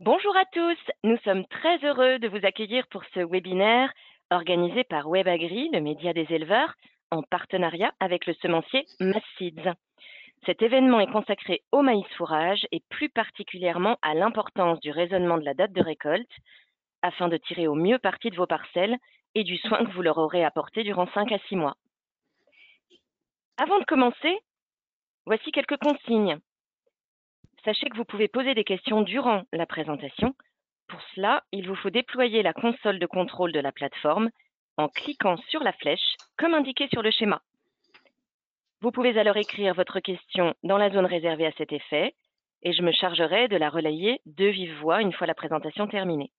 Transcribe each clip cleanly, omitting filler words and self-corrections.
Bonjour à tous, nous sommes très heureux de vous accueillir pour ce webinaire organisé par WebAgri, le média des éleveurs, en partenariat avec le semencier Massids. Cet événement est consacré au maïs fourrage et plus particulièrement à l'importance du raisonnement de la date de récolte afin de tirer au mieux parti de vos parcelles et du soin que vous leur aurez apporté durant 5 à 6 mois. Avant de commencer, voici quelques consignes. Sachez que vous pouvez poser des questions durant la présentation. Pour cela, il vous faut déployer la console de contrôle de la plateforme en cliquant sur la flèche comme indiqué sur le schéma. Vous pouvez alors écrire votre question dans la zone réservée à cet effet et je me chargerai de la relayer de vive voix une fois la présentation terminée.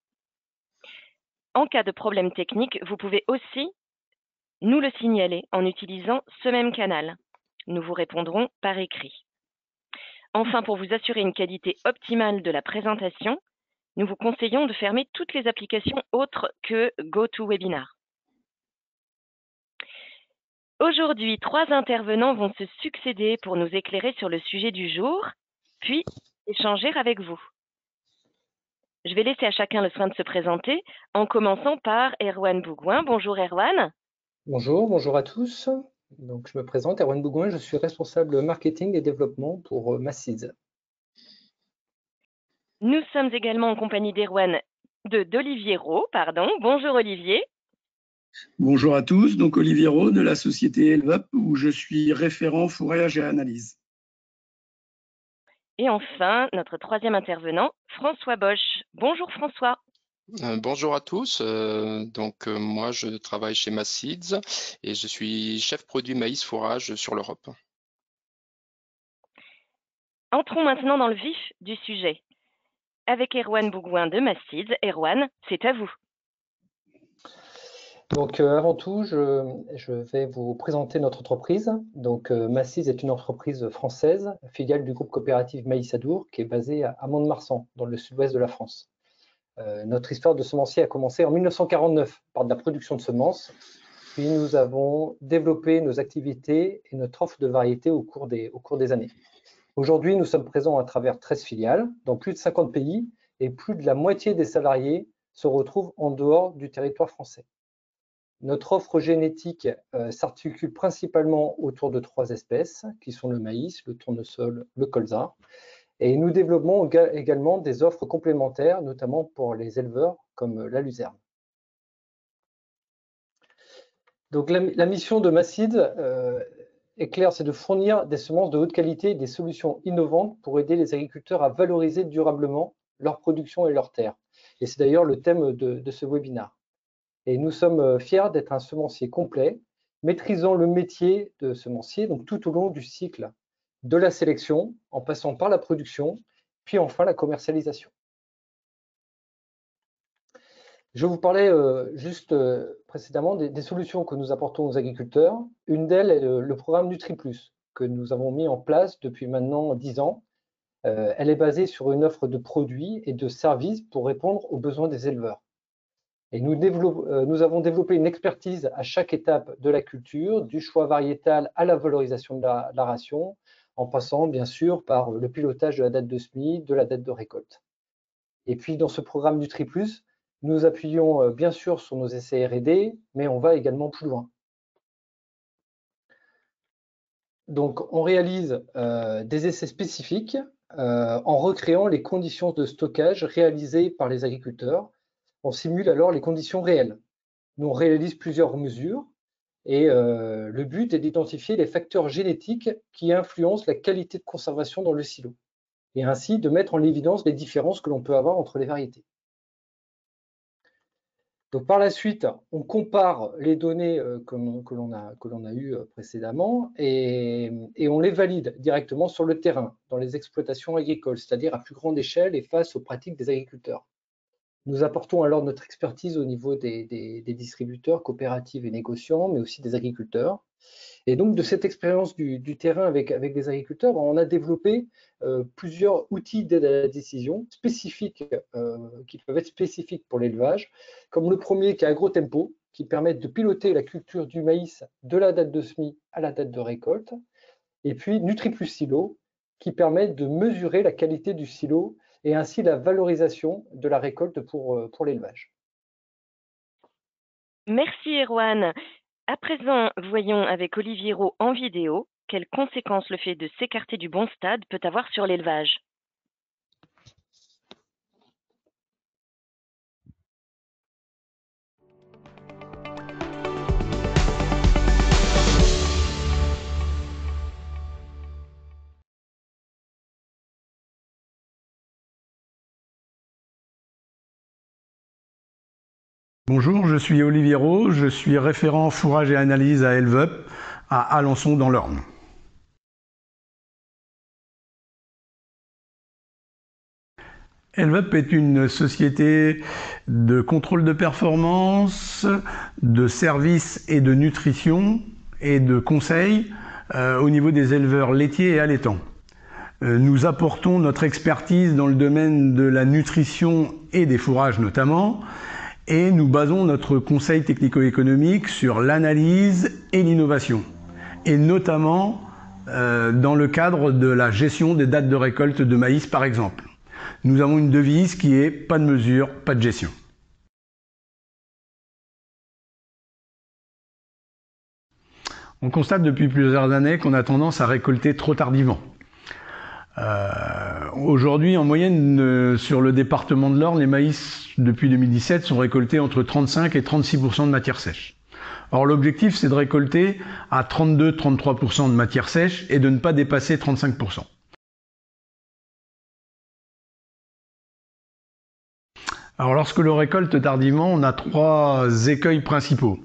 En cas de problème technique, vous pouvez aussi nous le signaler en utilisant ce même canal. Nous vous répondrons par écrit. Enfin, pour vous assurer une qualité optimale de la présentation, nous vous conseillons de fermer toutes les applications autres que GoToWebinar. Aujourd'hui, 3 intervenants vont se succéder pour nous éclairer sur le sujet du jour, puis échanger avec vous. Je vais laisser à chacun le soin de se présenter, en commençant par Erwan Bougouin. Bonjour Erwan. Bonjour à tous. Donc, je me présente, Erwan Bougouin, je suis responsable marketing et développement pour Massids. Nous sommes également en compagnie d'Olivier Rault. Bonjour Olivier. Bonjour à tous, donc Olivier Rault de la société Elvap où je suis référent fourrage et analyse. Et enfin, notre troisième intervenant, François Bosch. Bonjour François. Bonjour à tous, moi je travaille chez Massids et je suis chef produit maïs fourrage sur l'Europe. Entrons maintenant dans le vif du sujet. Avec Erwan Bougouin de Massids. Erwan, c'est à vous. Donc, avant tout, je vais vous présenter notre entreprise. Donc, Massids est une entreprise française, filiale du groupe coopératif Maïs Adour, qui est basé à Mont-de-Marsan, dans le sud-ouest de la France. Notre histoire de semencier a commencé en 1949 par de la production de semences. Puis nous avons développé nos activités et notre offre de variétés au cours des années. Aujourd'hui, nous sommes présents à travers 13 filiales dans plus de 50 pays et plus de la moitié des salariés se retrouvent en dehors du territoire français. Notre offre génétique s'articule principalement autour de 3 espèces qui sont le maïs, le tournesol, le colza. Et nous développons également des offres complémentaires, notamment pour les éleveurs comme la luzerne. Donc la mission de Massids est claire, c'est de fournir des semences de haute qualité et des solutions innovantes pour aider les agriculteurs à valoriser durablement leur production et leurs terres. Et c'est d'ailleurs le thème de ce webinaire. Et nous sommes fiers d'être un semencier complet, maîtrisant le métier de semencier donc tout au long du cycle de la sélection, en passant par la production, puis enfin la commercialisation. Je vous parlais juste précédemment des solutions que nous apportons aux agriculteurs. Une d'elles est le programme NutriPlus, que nous avons mis en place depuis maintenant 10 ans. Elle est basée sur une offre de produits et de services pour répondre aux besoins des éleveurs. Et nous avons développé une expertise à chaque étape de la culture, du choix variétal à la valorisation de la ration, en passant bien sûr par le pilotage de la date de semis, de la date de récolte. Et puis dans ce programme NutriPlus, nous appuyons bien sûr sur nos essais R&D, mais on va également plus loin. Donc on réalise des essais spécifiques en recréant les conditions de stockage réalisées par les agriculteurs. On simule alors les conditions réelles. Nous, on réalise plusieurs mesures et le but est d'identifier les facteurs génétiques qui influencent la qualité de conservation dans le silo et ainsi de mettre en évidence les différences que l'on peut avoir entre les variétés. Donc, par la suite, on compare les données que l'on a eues précédemment et on les valide directement sur le terrain, dans les exploitations agricoles, c'est-à-dire à plus grande échelle et face aux pratiques des agriculteurs. Nous apportons alors notre expertise au niveau des distributeurs, coopératives et négociants, mais aussi des agriculteurs. Et donc, de cette expérience du terrain avec des agriculteurs, on a développé plusieurs outils d'aide à la décision spécifiques, qui peuvent être spécifiques pour l'élevage, comme le premier qui est AgroTempo, qui permet de piloter la culture du maïs de la date de semis à la date de récolte, et puis NutriPlus Silo, qui permet de mesurer la qualité du silo et ainsi la valorisation de la récolte pour l'élevage. Merci Erwan. À présent, voyons avec Olivier Rault en vidéo quelles conséquences le fait de s'écarter du bon stade peut avoir sur l'élevage. Bonjour, je suis Olivier Rault, je suis référent fourrage et analyse à ElvUp à Alençon dans l'Orne. ElvUp est une société de contrôle de performance, de services et de nutrition et de conseils au niveau des éleveurs laitiers et allaitants. Nous apportons notre expertise dans le domaine de la nutrition et des fourrages notamment, et nous basons notre conseil technico-économique sur l'analyse et l'innovation, et notamment dans le cadre de la gestion des dates de récolte de maïs par exemple. Nous avons une devise qui est « pas de mesure, pas de gestion ». On constate depuis plusieurs années qu'on a tendance à récolter trop tardivement. Aujourd'hui, en moyenne, sur le département de l'Orne, les maïs, depuis 2017, sont récoltés entre 35 et 36% de matière sèche. Or, l'objectif, c'est de récolter à 32-33% de matière sèche et de ne pas dépasser 35%. Alors, lorsque l'on récolte tardivement, on a 3 écueils principaux.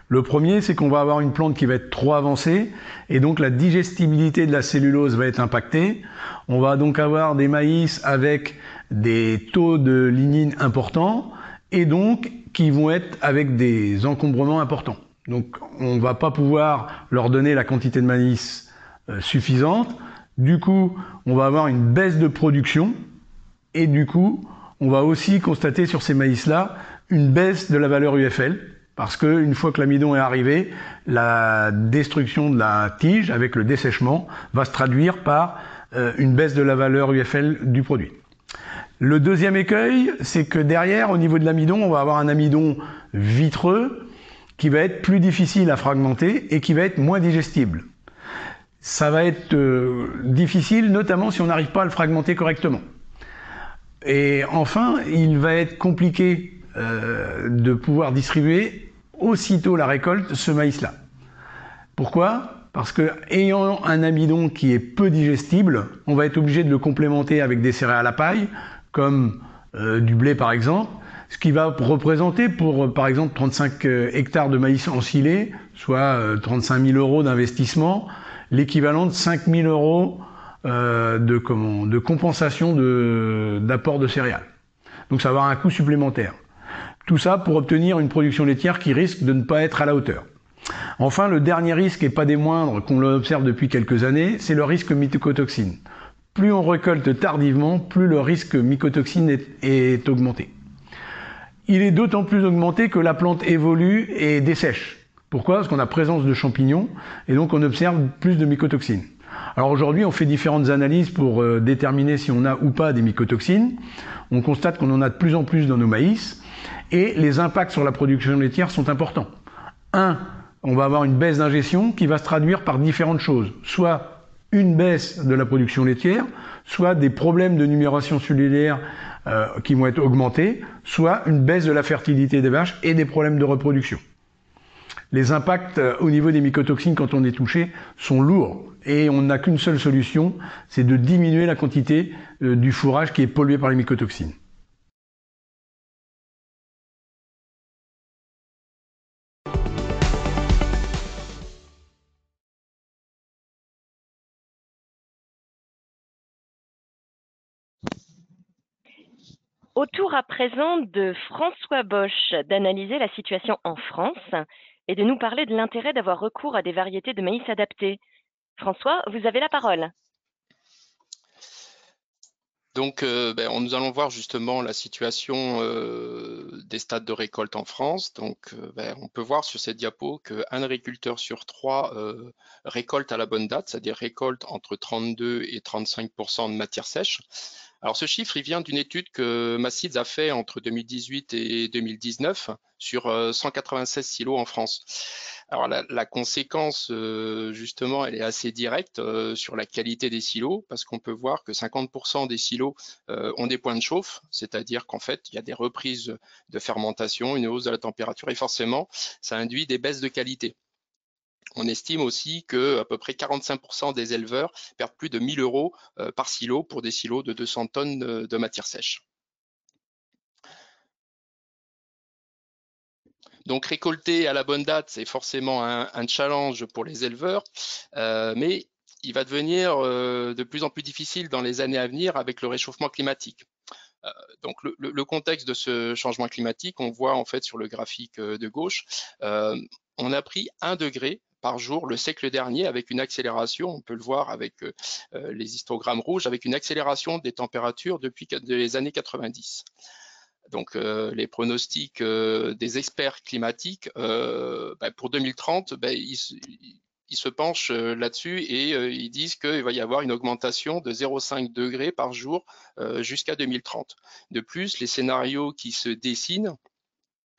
Le premier, c'est qu'on va avoir une plante qui va être trop avancée et donc la digestibilité de la cellulose va être impactée. On va donc avoir des maïs avec des taux de lignine importants et donc qui vont être avec des encombrements importants. Donc on ne va pas pouvoir leur donner la quantité de maïs suffisante. Du coup, on va avoir une baisse de production et du coup, on va aussi constater sur ces maïs-là une baisse de la valeur UFL. Parce qu'une fois que l'amidon est arrivé, la destruction de la tige avec le dessèchement va se traduire par une baisse de la valeur UFL du produit. Le deuxième écueil, c'est que derrière, au niveau de l'amidon, on va avoir un amidon vitreux qui va être plus difficile à fragmenter et qui va être moins digestible. Ça va être difficile, notamment si on n'arrive pas à le fragmenter correctement. Et enfin, il va être compliqué de pouvoir distribuer aussitôt la récolte ce maïs-là. Pourquoi ? Parce que ayant un amidon qui est peu digestible, on va être obligé de le complémenter avec des céréales à paille, comme du blé par exemple, ce qui va représenter pour par exemple 35 hectares de maïs ensilé, soit 35 000 € d'investissement, l'équivalent de 5 000 € de compensation d'apport de céréales. Donc ça va avoir un coût supplémentaire. Tout ça pour obtenir une production laitière qui risque de ne pas être à la hauteur. Enfin, le dernier risque, et pas des moindres, qu'on observe depuis quelques années, c'est le risque mycotoxine. Plus on récolte tardivement, plus le risque mycotoxine est augmenté. Il est d'autant plus augmenté que la plante évolue et dessèche. Pourquoi ? Parce qu'on a présence de champignons et donc on observe plus de mycotoxines. Alors aujourd'hui, on fait différentes analyses pour déterminer si on a ou pas des mycotoxines. On constate qu'on en a de plus en plus dans nos maïs. Et les impacts sur la production laitière sont importants. On va avoir une baisse d'ingestion qui va se traduire par différentes choses. Soit une baisse de la production laitière, soit des problèmes de numération cellulaire qui vont être augmentés, soit une baisse de la fertilité des vaches et des problèmes de reproduction. Les impacts au niveau des mycotoxines quand on est touché sont lourds et on n'a qu'une seule solution, c'est de diminuer la quantité du fourrage qui est pollué par les mycotoxines. Au tour à présent de François Bosch d'analyser la situation en France et de nous parler de l'intérêt d'avoir recours à des variétés de maïs adaptées. François, vous avez la parole. Donc, nous allons voir justement la situation des stades de récolte en France. Donc, on peut voir sur cette diapo qu'un agriculteur sur 3 récolte à la bonne date, c'est-à-dire récolte entre 32 et 35% de matière sèche. Alors ce chiffre, il vient d'une étude que Massids a fait entre 2018 et 2019 sur 196 silos en France. Alors la conséquence, justement, elle est assez directe sur la qualité des silos, parce qu'on peut voir que 50% des silos ont des points de chauffe, c'est-à-dire qu'en fait, il y a des reprises de fermentation, une hausse de la température, et forcément, ça induit des baisses de qualité. On estime aussi que à peu près 45% des éleveurs perdent plus de 1 000 € par silo pour des silos de 200 tonnes de matière sèche. Donc récolter à la bonne date, c'est forcément un challenge pour les éleveurs, mais il va devenir de plus en plus difficile dans les années à venir avec le réchauffement climatique. Donc le contexte de ce changement climatique, on voit en fait sur le graphique de gauche, on a pris 1 degré par jour le siècle dernier avec une accélération, on peut le voir avec les histogrammes rouges, avec une accélération des températures depuis les années 90. Donc les pronostics des experts climatiques pour 2030, ils se penchent là-dessus et ils disent qu'il va y avoir une augmentation de 0,5 degrés par jour jusqu'à 2030. De plus, les scénarios qui se dessinent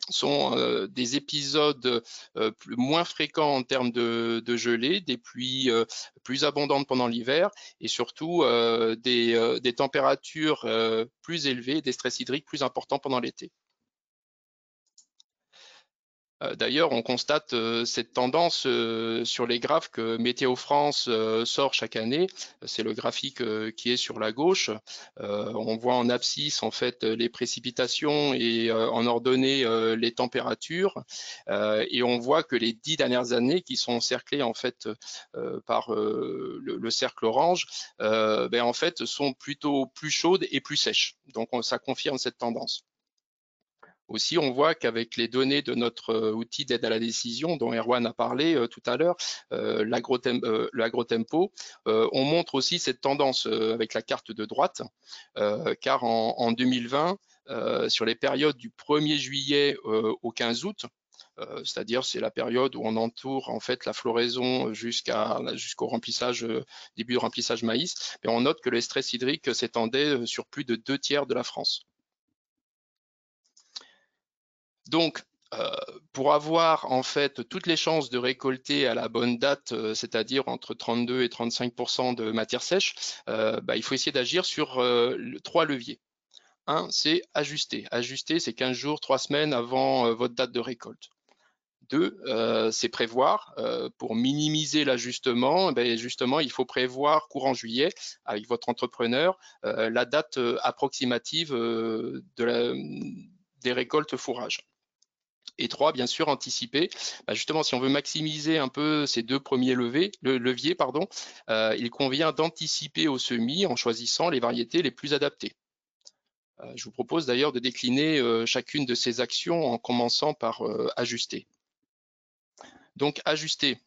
sont des épisodes moins fréquents en termes de gelée, des pluies plus abondantes pendant l'hiver et surtout des températures plus élevées, des stress hydriques plus importants pendant l'été. D'ailleurs, on constate cette tendance sur les graphes que Météo France sort chaque année. C'est le graphique qui est sur la gauche. On voit en abscisse en fait les précipitations et en ordonnée les températures. Et on voit que les 10 dernières années, qui sont encerclées en fait par le cercle orange, en fait sont plutôt plus chaudes et plus sèches. Donc ça confirme cette tendance. Aussi, on voit qu'avec les données de notre outil d'aide à la décision dont Erwan a parlé tout à l'heure, l'AgroTempo, on montre aussi cette tendance avec la carte de droite, car en 2020, sur les périodes du 1er juillet au 15 août, c'est-à-dire c'est la période où on entoure en fait la floraison jusqu'au remplissage, début de remplissage maïs, et on note que le stress hydrique s'étendait sur plus de 2 tiers de la France. Donc, pour avoir en fait toutes les chances de récolter à la bonne date, c'est-à-dire entre 32 et 35% de matière sèche, il faut essayer d'agir sur 3 leviers. 1, c'est ajuster. Ajuster, c'est 15 jours, 3 semaines avant votre date de récolte. 2, c'est prévoir. Pour minimiser l'ajustement, justement, il faut prévoir courant juillet avec votre entrepreneur la date approximative des récoltes fourrage. Et 3, bien sûr, anticiper. Justement, si on veut maximiser un peu ces 2 premiers leviers, il convient d'anticiper au semis en choisissant les variétés les plus adaptées. Je vous propose d'ailleurs de décliner chacune de ces actions en commençant par ajuster. Donc, ajuster,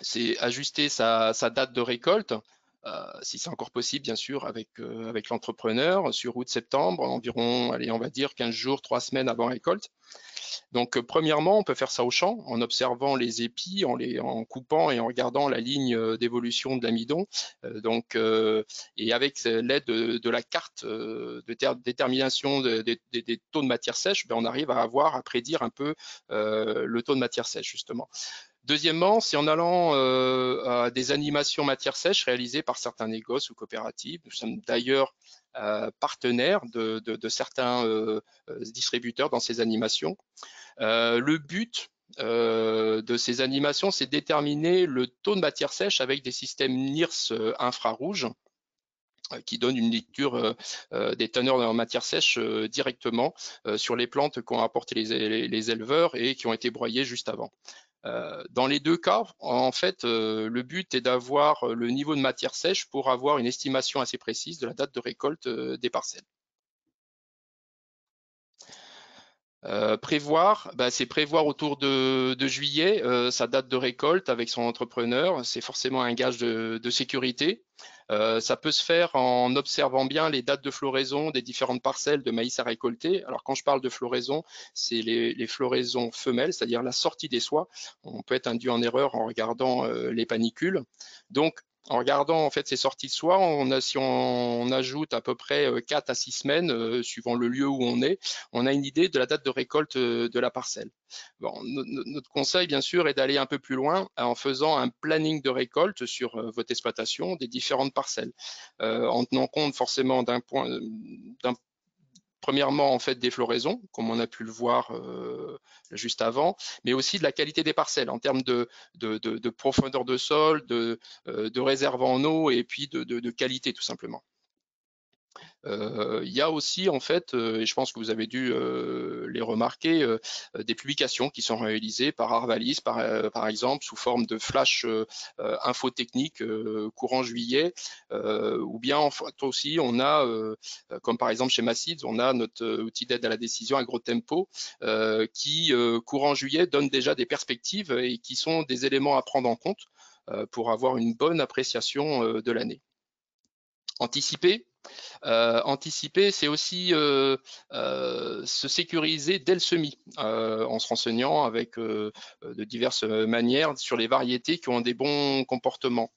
c'est ajuster sa date de récolte, si c'est encore possible, bien sûr, avec l'entrepreneur, sur août-septembre, environ, allez, on va dire 15 jours, 3 semaines avant récolte. Donc, premièrement, on peut faire ça au champ en observant les épis, en coupant et en regardant la ligne d'évolution de l'amidon. Et avec l'aide de la carte de détermination des taux de matière sèche, on arrive à prédire un peu le taux de matière sèche, justement. Deuxièmement, c'est en allant à des animations matière sèche réalisées par certains négoces ou coopératives. Nous sommes d'ailleurs partenaires de certains distributeurs dans ces animations. Le but de ces animations, c'est de déterminer le taux de matière sèche avec des systèmes NIRS infrarouges qui donnent une lecture des teneurs en matière sèche directement sur les plantes qu'ont apportées les éleveurs et qui ont été broyées juste avant. Dans les 2 cas, en fait, le but est d'avoir le niveau de matière sèche pour avoir une estimation assez précise de la date de récolte des parcelles. Prévoir, c'est prévoir autour de juillet sa date de récolte avec son entrepreneur. C'est forcément un gage de sécurité. Ça peut se faire en observant bien les dates de floraison des différentes parcelles de maïs à récolter. Alors quand je parle de floraison, c'est les floraisons femelles, c'est-à-dire la sortie des soies. On peut être induit en erreur en regardant les panicules. Donc En regardant en fait ces sorties de soie, si on ajoute à peu près 4 à 6 semaines, suivant le lieu où on est, on a une idée de la date de récolte de la parcelle. Bon, notre conseil, bien sûr, est d'aller un peu plus loin en faisant un planning de récolte sur votre exploitation des différentes parcelles, en tenant compte forcément premièrement, en fait, des floraisons, comme on a pu le voir juste avant, mais aussi de la qualité des parcelles en termes de profondeur de sol, de réserve en eau et puis de qualité, tout simplement. Il y a aussi, en fait, et je pense que vous avez dû les remarquer, des publications qui sont réalisées par Arvalis, par exemple, sous forme de flash infotechnique courant juillet, ou bien en fait aussi, on a, comme par exemple chez Massids, on a notre outil d'aide à la décision AgroTempo, qui, courant juillet, donne déjà des perspectives et qui sont des éléments à prendre en compte pour avoir une bonne appréciation de l'année. Anticiper, c'est aussi se sécuriser dès le semis, en se renseignant avec de diverses manières sur les variétés qui ont des bons comportements.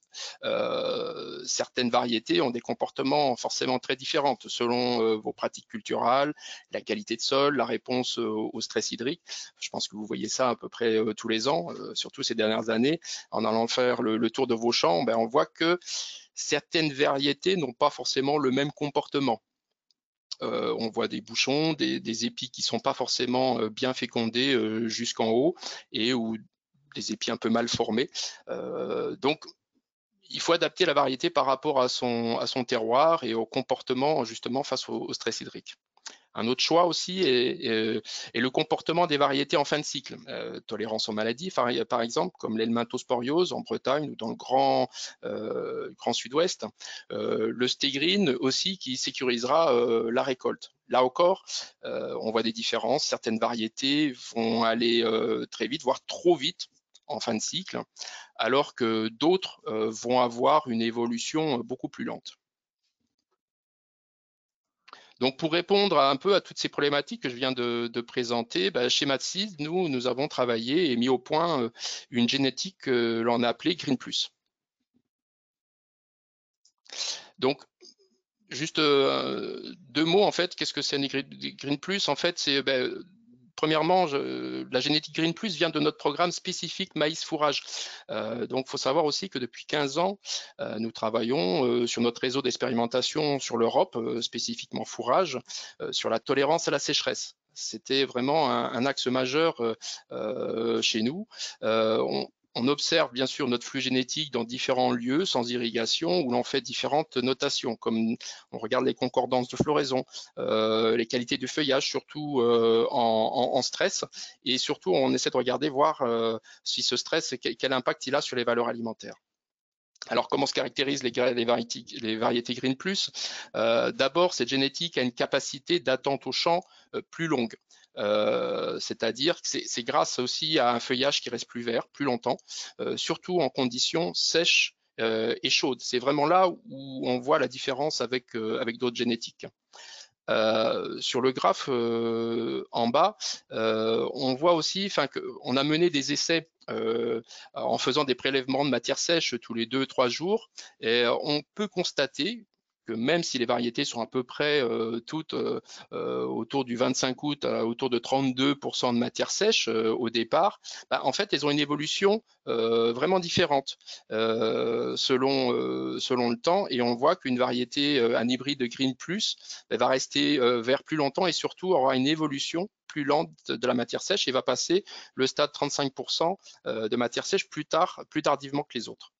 Certaines variétés ont des comportements forcément très différents selon vos pratiques culturales, la qualité de sol, la réponse au stress hydrique. Je pense que vous voyez ça à peu près tous les ans, surtout ces dernières années. En allant faire le tour de vos champs, on voit que certaines variétés n'ont pas forcément le même comportement. On voit des bouchons, des épis qui ne sont pas forcément bien fécondés jusqu'en haut ou des épis un peu mal formés. Donc, il faut adapter la variété par rapport à son terroir et au comportement justement face au stress hydrique. Un autre choix aussi est le comportement des variétés en fin de cycle. Tolérance aux maladies, par exemple, comme l'helminthosporiose en Bretagne ou dans le grand sud-ouest. Le Stégrine aussi qui sécurisera la récolte. Là encore, on voit des différences. Certaines variétés vont aller très vite, voire trop vite en fin de cycle, alors que d'autres vont avoir une évolution beaucoup plus lente. Donc, pour répondre un peu à toutes ces problématiques que je viens de présenter, chez Massids, nous avons travaillé et mis au point une génétique que l'on a appelée Green Plus. Donc, juste 2 mots, en fait, qu'est-ce que c'est Green Plus? En fait, c'est premièrement, la génétique Green Plus vient de notre programme spécifique maïs fourrage. Donc, il faut savoir aussi que depuis 15 ans, nous travaillons sur notre réseau d'expérimentation sur l'Europe, spécifiquement fourrage, sur la tolérance à la sécheresse. C'était vraiment un axe majeur chez nous. On observe bien sûr notre flux génétique dans différents lieux sans irrigation où l'on fait différentes notations, comme on regarde les concordances de floraison, les qualités du feuillage, surtout en stress, et surtout on essaie de regarder, voir si ce stress, quel impact il a sur les valeurs alimentaires. Alors, comment se caractérisent les variétés Green Plus? D'abord, cette génétique a une capacité d'attente au champ plus longue. C'est-à-dire que c'est grâce aussi à un feuillage qui reste plus vert, plus longtemps, surtout en conditions sèches et chaudes. C'est vraiment là où on voit la différence avec d'autres génétiques. Sur le graphe en bas, on voit aussi qu'on a mené des essais en faisant des prélèvements de matière sèche tous les 2-3 jours, et on peut constater que même si les variétés sont à peu près toutes autour du 25 août, autour de 32% de matière sèche au départ, en fait, elles ont une évolution vraiment différente selon le temps, et on voit qu'une variété, un hybride de Green Plus, va rester vert plus longtemps et surtout aura une évolution plus lente de la matière sèche et va passer le stade 35% de matière sèche plus tardivement que les autres.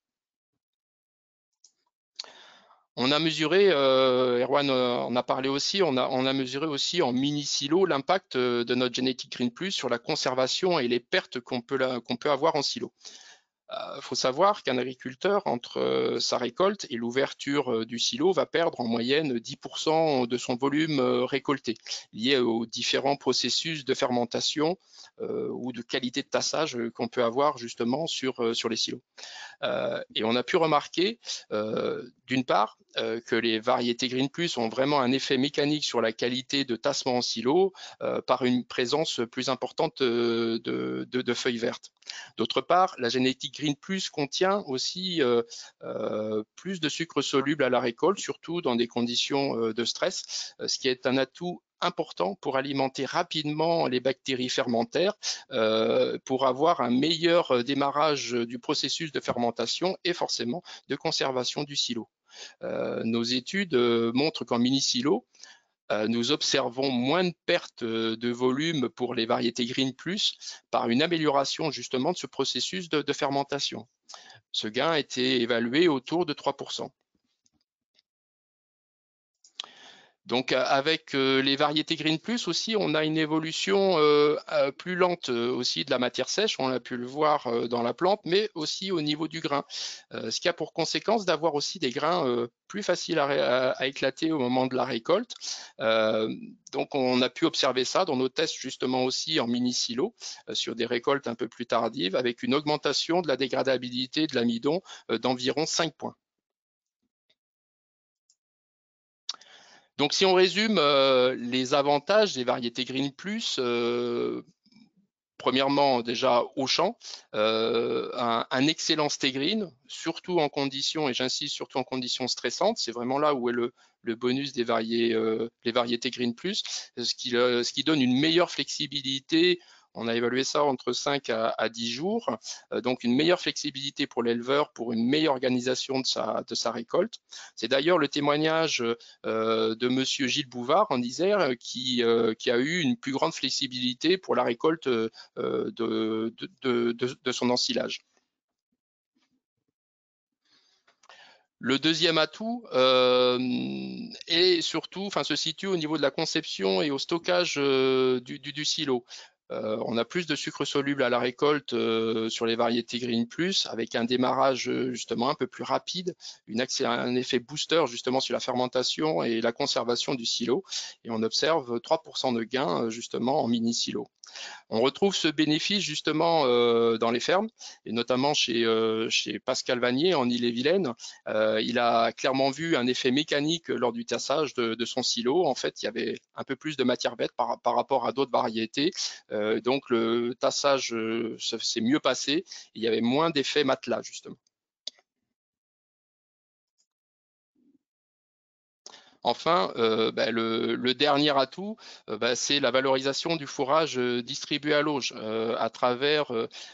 On a mesuré, Erwan en a parlé aussi, on a mesuré aussi en mini-silo l'impact de notre génétique Green Plus sur la conservation et les pertes qu'on peut avoir en silo. Faut savoir qu'un agriculteur, entre sa récolte et l'ouverture du silo, va perdre en moyenne 10% de son volume récolté, lié aux différents processus de fermentation ou de qualité de tassage qu'on peut avoir justement sur les silos. Et on a pu remarquer d'une part, que les variétés Green Plus ont vraiment un effet mécanique sur la qualité de tassement en silo par une présence plus importante de feuilles vertes. D'autre part, la génétique Green Plus contient aussi plus de sucre soluble à la récolte, surtout dans des conditions de stress, ce qui est un atout important pour alimenter rapidement les bactéries fermentaires, pour avoir un meilleur démarrage du processus de fermentation et forcément de conservation du silo. Nos études montrent qu'en mini-silo, nous observons moins de pertes de volume pour les variétés Green Plus par une amélioration justement de ce processus de fermentation. Ce gain a été évalué autour de 3%. Donc avec les variétés Green Plus aussi, on a une évolution plus lente aussi de la matière sèche, on a pu le voir dans la plante, mais aussi au niveau du grain, ce qui a pour conséquence d'avoir aussi des grains plus faciles à éclater au moment de la récolte. Donc on a pu observer ça dans nos tests justement aussi en mini-silo sur des récoltes un peu plus tardives, avec une augmentation de la dégradabilité de l'amidon d'environ 5 points. Donc, si on résume les avantages des variétés Green Plus, premièrement, déjà au champ, un excellent stay green, surtout en conditions, et j'insiste surtout en conditions stressantes, c'est vraiment là où est le bonus des variétés Green Plus, ce qui donne une meilleure flexibilité. On a évalué ça entre 5 à 10 jours, donc une meilleure flexibilité pour l'éleveur, pour une meilleure organisation de sa récolte. C'est d'ailleurs le témoignage de monsieur Gilles Bouvard en Isère qui a eu une plus grande flexibilité pour la récolte de son ensilage. Le deuxième atout est surtout, se situe au niveau de la conception et au stockage du silo. On a plus de sucre soluble à la récolte sur les variétés Green Plus, avec un démarrage justement un peu plus rapide, un effet booster justement sur la fermentation et la conservation du silo. Et on observe 3% de gain justement en mini-silo. On retrouve ce bénéfice justement dans les fermes, et notamment chez Pascal Vanier en Ille-et-Vilaine. Il a clairement vu un effet mécanique lors du tassage de son silo. En fait, il y avait un peu plus de matière bête par rapport à d'autres variétés. Donc, le tassage s'est mieux passé. Il y avait moins d'effet matelas, justement. Enfin, le dernier atout, c'est la valorisation du fourrage distribué à l'auge à travers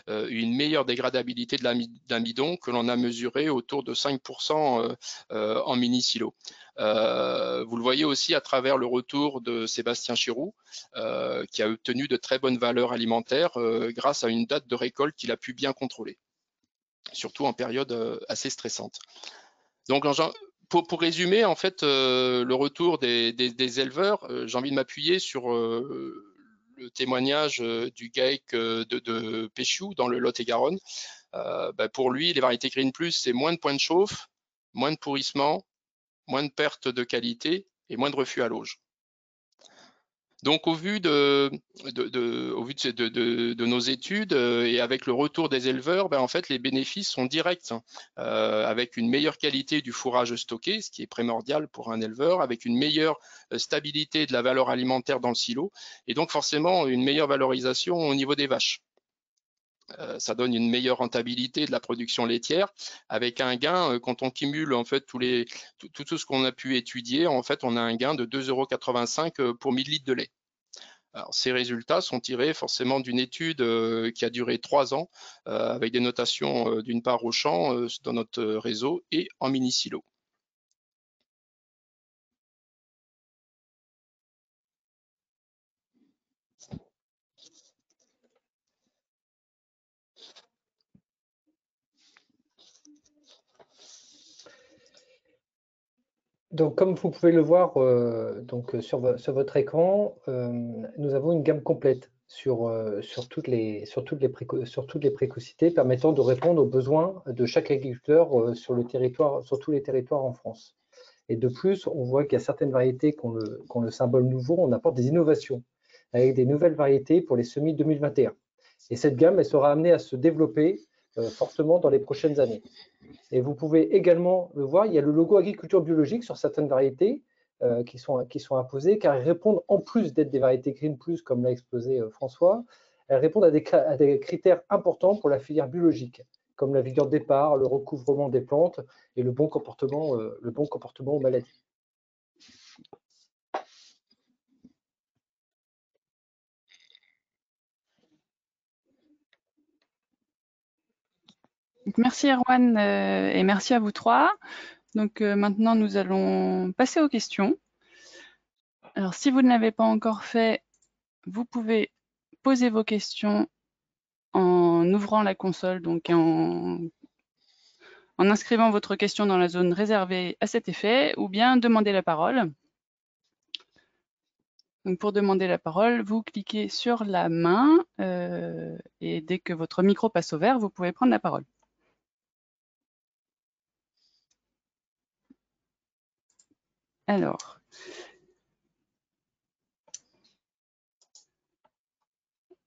une meilleure dégradabilité de l'amidon que l'on a mesuré autour de 5% en mini-silo. Vous le voyez aussi à travers le retour de Sébastien Chiroux, qui a obtenu de très bonnes valeurs alimentaires grâce à une date de récolte qu'il a pu bien contrôler, surtout en période assez stressante. Donc, pour résumer, en fait, le retour des éleveurs, j'ai envie de m'appuyer sur le témoignage du GAEC de Péchiou dans le Lot-et-Garonne. Pour lui, les variétés Green Plus, c'est moins de points de chauffe, moins de pourrissement, moins de perte de qualité et moins de refus à l'auge. Donc, au vu de nos études et avec le retour des éleveurs, en fait, les bénéfices sont directs, avec une meilleure qualité du fourrage stocké, ce qui est primordial pour un éleveur, avec une meilleure stabilité de la valeur alimentaire dans le silo, et donc forcément une meilleure valorisation au niveau des vaches. Ça donne une meilleure rentabilité de la production laitière, avec un gain, quand on cumule en fait tout ce qu'on a pu étudier, en fait on a un gain de 2,85 € pour 1000 litres de lait. Alors, ces résultats sont tirés forcément d'une étude qui a duré 3 ans, avec des notations d'une part au champ dans notre réseau et en mini-silo. Donc, comme vous pouvez le voir sur votre écran, nous avons une gamme complète sur toutes les précocités permettant de répondre aux besoins de chaque agriculteur sur tous les territoires en France. Et de plus, on voit qu'il y a certaines variétés qui ont le symbole nouveau. On apporte des innovations avec des nouvelles variétés pour les semis 2021. Et cette gamme, elle sera amenée à se développer fortement dans les prochaines années. Et vous pouvez également le voir, il y a le logo agriculture biologique sur certaines variétés qui sont imposées, car elles répondent, en plus d'être des variétés Green Plus, comme l'a exposé François, elles répondent à des critères importants pour la filière biologique, comme la vigueur de départ, le recouvrement des plantes et le bon comportement aux maladies. Donc, merci Erwan et merci à vous trois. Donc maintenant, nous allons passer aux questions. Alors, si vous ne l'avez pas encore fait, vous pouvez poser vos questions en ouvrant la console, donc en inscrivant votre question dans la zone réservée à cet effet, ou bien demander la parole. Donc pour demander la parole, vous cliquez sur la main et dès que votre micro passe au vert, vous pouvez prendre la parole. Alors,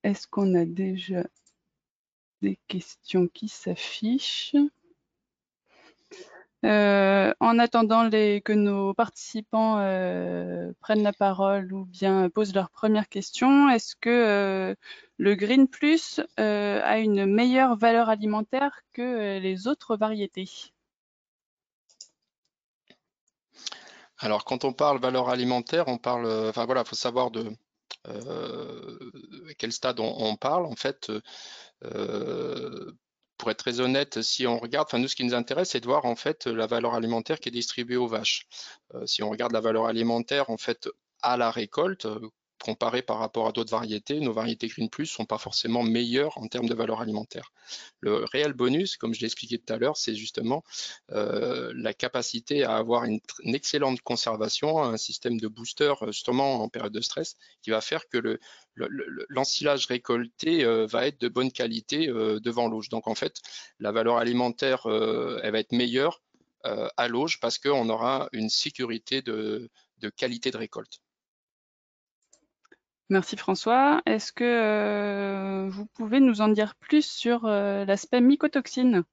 est-ce qu'on a déjà des questions qui s'affichent? En attendant que nos participants prennent la parole ou bien posent leur première question, est-ce que le Green Plus a une meilleure valeur alimentaire que les autres variétés? Alors, quand on parle valeur alimentaire, on parle, enfin voilà, il faut savoir de à quel stade on parle. En fait, pour être très honnête, si on regarde, enfin nous, ce qui nous intéresse, c'est de voir en fait la valeur alimentaire qui est distribuée aux vaches. Si on regarde la valeur alimentaire en fait à la récolte, comparée par rapport à d'autres variétés, nos variétés Green Plus sont pas forcément meilleures en termes de valeur alimentaire. Le réel bonus, comme je l'ai expliqué tout à l'heure, c'est justement la capacité à avoir une excellente conservation, un système de booster justement en période de stress, qui va faire que l'ensilage récolté va être de bonne qualité devant l'auge. Donc en fait, la valeur alimentaire, elle va être meilleure à l'auge parce qu'on aura une sécurité de qualité de récolte. Merci François. Est-ce que vous pouvez nous en dire plus sur l'aspect mycotoxine?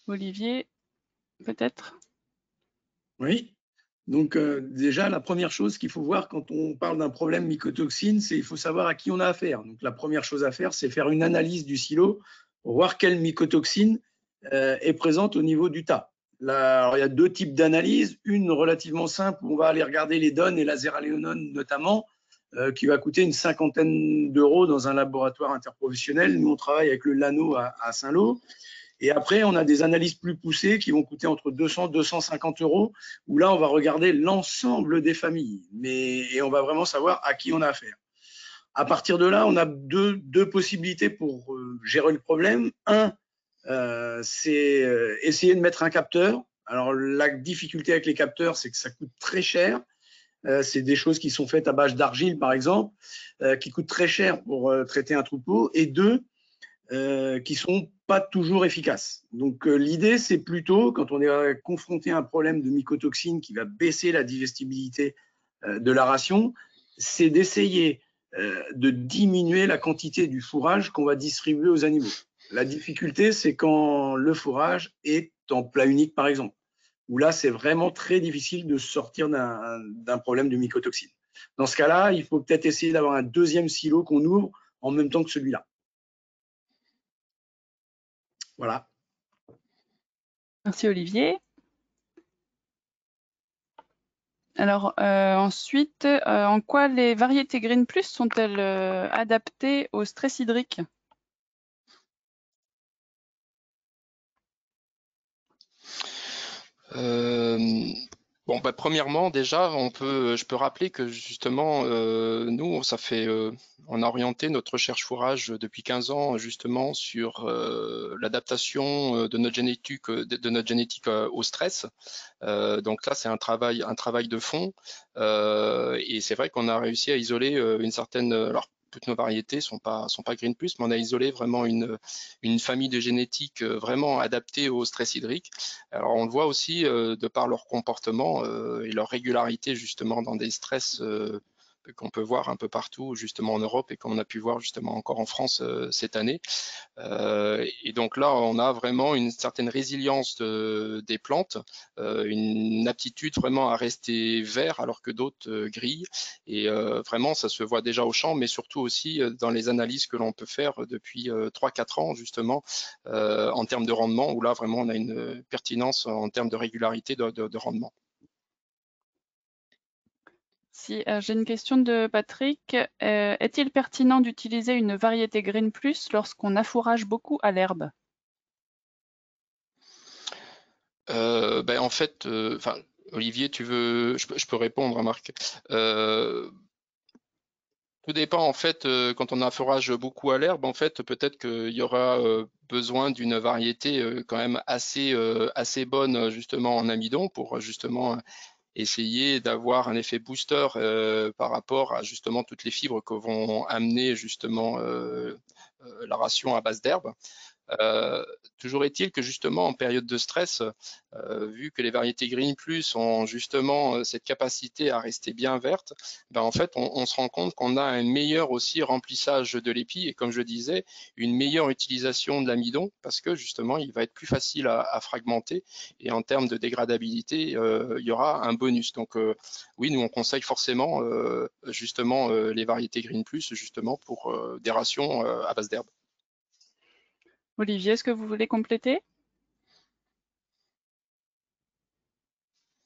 Olivier, peut-être? Oui. Donc déjà, la première chose qu'il faut voir quand on parle d'un problème mycotoxine, c'est qu'il faut savoir à qui on a affaire. Donc la première chose à faire, c'est faire une analyse du silo pour voir quelle mycotoxine est présente au niveau du tas. Là, alors, il y a deux types d'analyses. Une relativement simple, où on va aller regarder les donnes et la zéraléonone notamment, qui va coûter une 50aine d'euros dans un laboratoire interprofessionnel. Nous, on travaille avec le Lano à Saint-Lô. Et après, on a des analyses plus poussées qui vont coûter entre 200 et 250 euros, où là, on va regarder l'ensemble des familles. Et on va vraiment savoir à qui on a affaire. À partir de là, on a deux possibilités pour gérer le problème. Un, c'est essayer de mettre un capteur. Alors, la difficulté avec les capteurs, c'est que ça coûte très cher. C'est des choses qui sont faites à base d'argile, par exemple, qui coûtent très cher pour traiter un troupeau. Et deux, qui sont pas toujours efficaces. Donc l'idée, c'est plutôt, quand on est confronté à un problème de mycotoxine qui va baisser la digestibilité de la ration, c'est d'essayer de diminuer la quantité du fourrage qu'on va distribuer aux animaux. La difficulté, c'est quand le fourrage est en plat unique, par exemple, où là, c'est vraiment très difficile de sortir d'un problème de mycotoxine. Dans ce cas-là, il faut peut-être essayer d'avoir un deuxième silo qu'on ouvre en même temps que celui-là. Voilà. Merci Olivier. Alors ensuite, en quoi les variétés Green Plus sont-elles adaptées au stress hydrique? Bon, bah, premièrement, déjà, je peux rappeler que justement, nous, on a orienté notre recherche fourrage depuis 15 ans justement sur l'adaptation de notre génétique, au stress. Donc là, c'est un travail de fond, et c'est vrai qu'on a réussi à isoler une certaine. Alors, toutes nos variétés sont pas Green Plus, mais on a isolé vraiment une famille de génétiques vraiment adaptées au stress hydrique. Alors on le voit aussi de par leur comportement et leur régularité justement dans des stress qu'on peut voir un peu partout justement en Europe et qu'on a pu voir justement encore en France cette année. Et donc là, on a vraiment une certaine résilience des plantes, une aptitude vraiment à rester vert alors que d'autres grillent. Et vraiment, ça se voit déjà au champ, mais surtout aussi dans les analyses que l'on peut faire depuis 3-4 ans justement en termes de rendement, où là vraiment on a une pertinence en termes de régularité de rendement. Si, j'ai une question de Patrick. Est-il pertinent d'utiliser une variété Green Plus lorsqu'on affourage beaucoup à l'herbe? En fait, Olivier, tu veux, je peux répondre à Marc. Tout dépend en fait, quand on affourage beaucoup à l'herbe, en fait, peut-être qu'il y aura besoin d'une variété quand même assez bonne justement en amidon pour justement essayer d'avoir un effet booster par rapport à justement toutes les fibres que vont amener justement la ration à base d'herbe. Toujours est-il que justement en période de stress, vu que les variétés Green Plus ont justement cette capacité à rester bien vertes, en fait on se rend compte qu'on a un meilleur aussi remplissage de l'épi et comme je disais, une meilleure utilisation de l'amidon parce que justement il va être plus facile à fragmenter et en termes de dégradabilité, il y aura un bonus. Donc oui, nous on conseille forcément justement les variétés Green Plus justement pour des rations à base d'herbe. Olivier, est-ce que vous voulez compléter?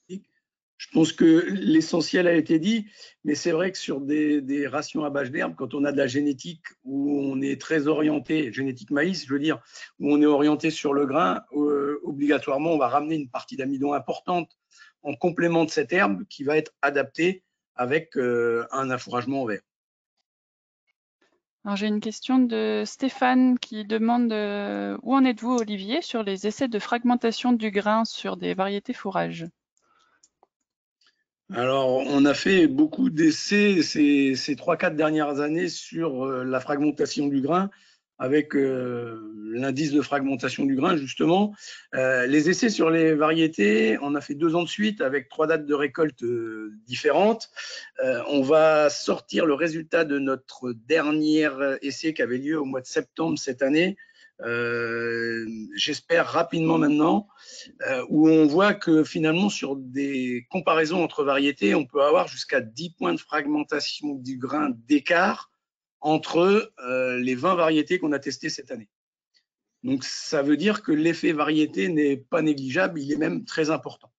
Je pense que l'essentiel a été dit, mais c'est vrai que sur des rations à base d'herbe, quand on a de la génétique où on est très orienté, génétique maïs, je veux dire, où on est orienté sur le grain, obligatoirement, on va ramener une partie d'amidon importante en complément de cette herbe qui va être adaptée avec un affouragement en verre. Alors j'ai une question de Stéphane qui demande où en êtes-vous, Olivier, sur les essais de fragmentation du grain sur des variétés fourrages? Alors, on a fait beaucoup d'essais ces 3-4 dernières années sur la fragmentation du grain avec l'indice de fragmentation du grain, justement. Les essais sur les variétés, on a fait 2 ans de suite avec 3 dates de récolte différentes. On va sortir le résultat de notre dernier essai qui avait lieu au mois de septembre cette année. J'espère rapidement maintenant, où on voit que finalement sur des comparaisons entre variétés, on peut avoir jusqu'à 10 points de fragmentation du grain d'écart entre les 20 variétés qu'on a testées cette année. Donc ça veut dire que l'effet variété n'est pas négligeable, il est même très important.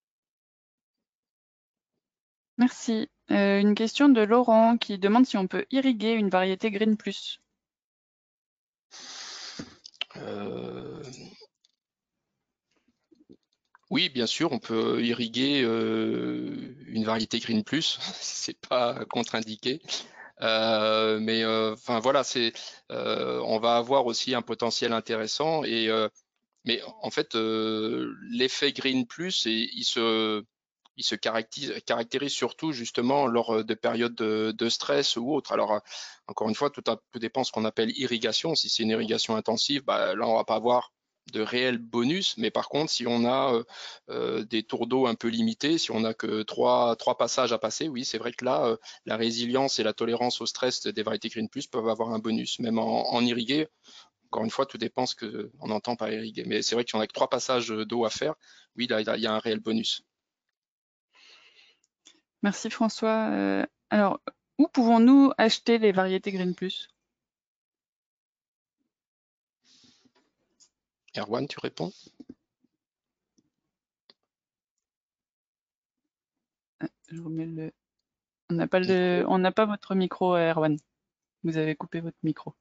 Merci. Une question de Laurent qui demande si on peut irriguer une variété Green Plus. Oui, bien sûr, on peut irriguer une variété Green Plus, c'est pas contre-indiqué. Enfin voilà, on va avoir aussi un potentiel intéressant mais en fait l'effet Green Plus il se caractérise surtout justement lors de périodes de stress ou autre. Alors encore une fois, tout dépend de ce qu'on appelle irrigation. Si c'est une irrigation intensive, là on va pas avoir de réels bonus, mais par contre si on a des tours d'eau un peu limités, si on n'a que trois passages à passer, oui c'est vrai que là la résilience et la tolérance au stress des variétés Green Plus peuvent avoir un bonus, même en irrigué. Encore une fois, tout dépend ce qu'on entend par irriguer. Mais c'est vrai que si on n'a que 3 passages d'eau à faire, oui, là, il y a un réel bonus. Merci François. Alors, où pouvons-nous acheter les variétés Green Plus? Erwan, tu réponds? Je remets le... On n'a pas votre micro, Erwan. Vous avez coupé votre micro.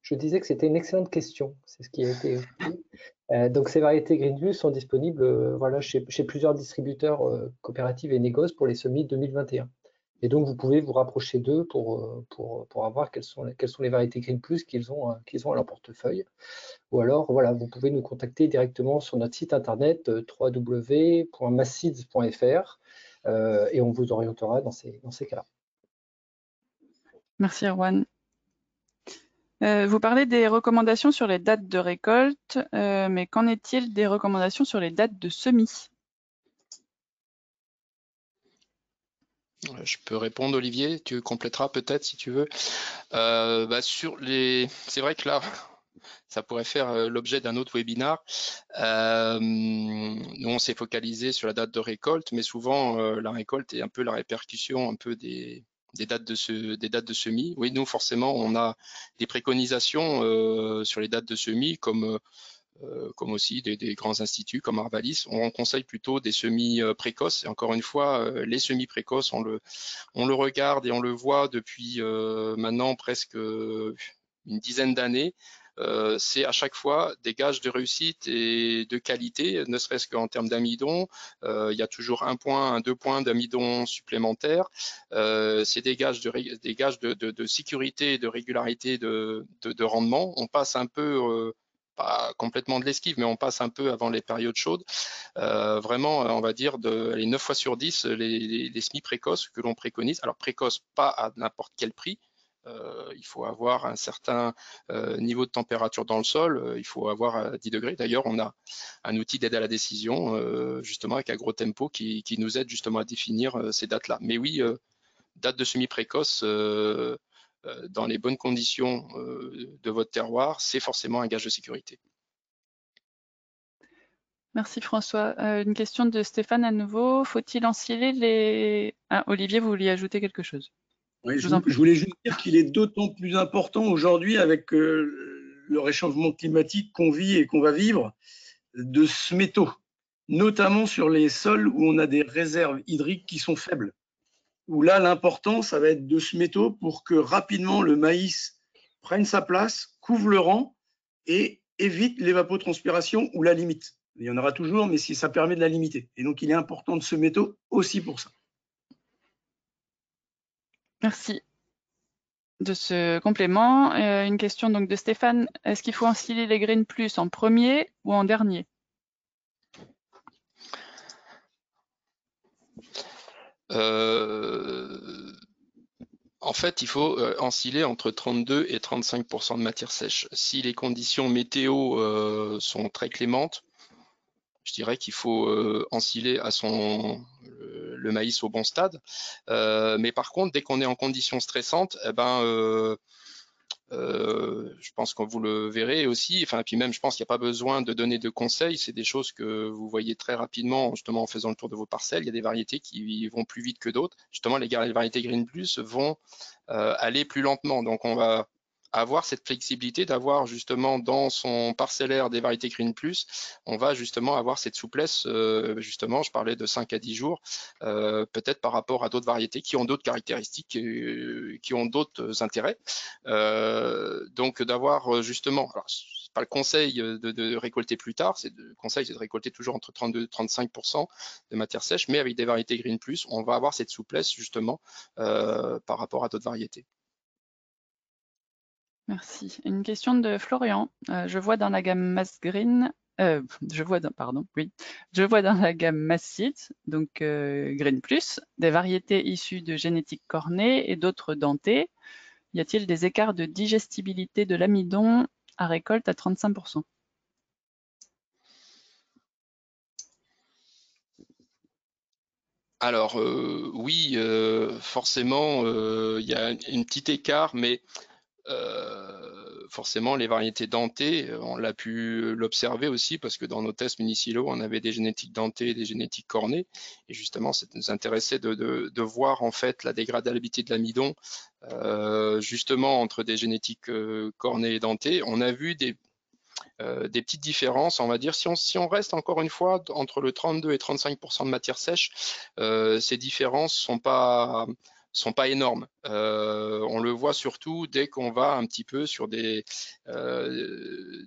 Je disais que c'était une excellente question, c'est ce qui a été dit. Donc ces variétés Green Plus sont disponibles voilà, chez plusieurs distributeurs coopératives et négoces pour les semis 2021. Et donc vous pouvez vous rapprocher d'eux pour avoir quelles sont les variétés Green Plus qu'ils ont à leur portefeuille. Ou alors voilà, vous pouvez nous contacter directement sur notre site internet www.massids.fr et on vous orientera dans ces cas-là. Merci Erwan. Vous parlez des recommandations sur les dates de récolte, mais qu'en est-il des recommandations sur les dates de semis? Je peux répondre, Olivier, tu compléteras peut-être si tu veux. C'est vrai que là, ça pourrait faire l'objet d'un autre webinar. Nous, on s'est focalisé sur la date de récolte, mais souvent la récolte est un peu la répercussion un peu des dates de semis. Oui, nous forcément, on a des préconisations sur les dates de semis, comme aussi des grands instituts comme Arvalis. On conseille plutôt des semis précoces. Et encore une fois, les semis précoces, on le regarde et on le voit depuis maintenant presque une dizaine d'années. C'est à chaque fois des gages de réussite et de qualité, ne serait-ce qu'en termes d'amidon. Il y a toujours 1 point, 2 points d'amidon supplémentaires. C'est des gages de sécurité et de régularité de rendement. On passe un peu pas complètement de l'esquive, mais on passe un peu avant les périodes chaudes. Vraiment, on va dire les 9 fois sur 10, les semis précoces que l'on préconise. Alors précoces, pas à n'importe quel prix. Il faut avoir un certain niveau de température dans le sol. Il faut avoir 10 degrés. D'ailleurs, on a un outil d'aide à la décision, justement avec AgroTempo, qui nous aide justement à définir ces dates-là. Mais oui, date de semis précoce dans les bonnes conditions de votre terroir, c'est forcément un gage de sécurité. Merci François. Une question de Stéphane à nouveau. Faut-il ensiler les... Ah, Olivier, vous vouliez ajouter quelque chose? Oui, je voulais juste dire qu'il est d'autant plus important aujourd'hui avec le réchauffement climatique qu'on vit et qu'on va vivre, de semer tôt, notamment sur les sols où on a des réserves hydriques qui sont faibles. Où là, l'important, ça va être de semer tôt pour que rapidement le maïs prenne sa place, couvre le rang et évite l'évapotranspiration ou la limite. Il y en aura toujours, mais si ça permet de la limiter. Et donc, il est important de semer tôt aussi pour ça. Merci de ce complément. Une question donc de Stéphane. Est-ce qu'il faut ensiler les Green Plus en premier ou en dernier? En fait, il faut ensiler entre 32 et 35% de matière sèche. Si les conditions météo sont très clémentes, je dirais qu'il faut ensiler le maïs au bon stade. Mais par contre, dès qu'on est en conditions stressantes, je pense que vous le verrez aussi. Enfin, puis même, je pense qu'il n'y a pas besoin de donner de conseils. C'est des choses que vous voyez très rapidement, justement, en faisant le tour de vos parcelles. Il y a des variétés qui vont plus vite que d'autres. Justement, les variétés Green Plus vont aller plus lentement. Donc, on va avoir cette flexibilité d'avoir justement dans son parcellaire des variétés Green Plus, on va justement avoir cette souplesse, justement, je parlais de 5 à 10 jours, peut-être par rapport à d'autres variétés qui ont d'autres caractéristiques, qui ont d'autres intérêts. Donc d'avoir justement, alors c'est pas le conseil de récolter plus tard, le conseil c'est de récolter toujours entre 32 et 35% de matière sèche, mais avec des variétés Green Plus, on va avoir cette souplesse justement par rapport à d'autres variétés. Merci. Une question de Florian. Je vois dans la gamme Mass Green, je vois dans la gamme Mass Seeds, donc Green Plus, des variétés issues de génétique cornée et d'autres dentées. Y a-t-il des écarts de digestibilité de l'amidon à récolte à 35%? Alors oui, forcément, il y a un petit écart, mais forcément, les variétés dentées, on l'a pu l'observer aussi parce que dans nos tests municipaux, on avait des génétiques dentées et des génétiques cornées. Et justement, ça nous intéressait de voir en fait la dégradabilité de l'amidon justement entre des génétiques cornées et dentées. On a vu des petites différences, on va dire. Si on reste encore une fois entre le 32 et 35% de matière sèche, ces différences sont pas énormes. On le voit surtout dès qu'on va un petit peu sur des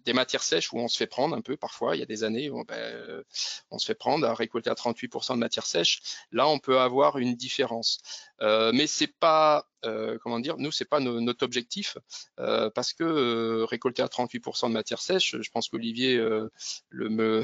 matières sèches où on se fait prendre un peu parfois. Il y a des années où on se fait prendre à récolter à 38% de matière sèche. Là, on peut avoir une différence. Mais c'est pas, comment dire, nous, c'est pas notre objectif parce que récolter à 38% de matière sèche, je pense qu'Olivier le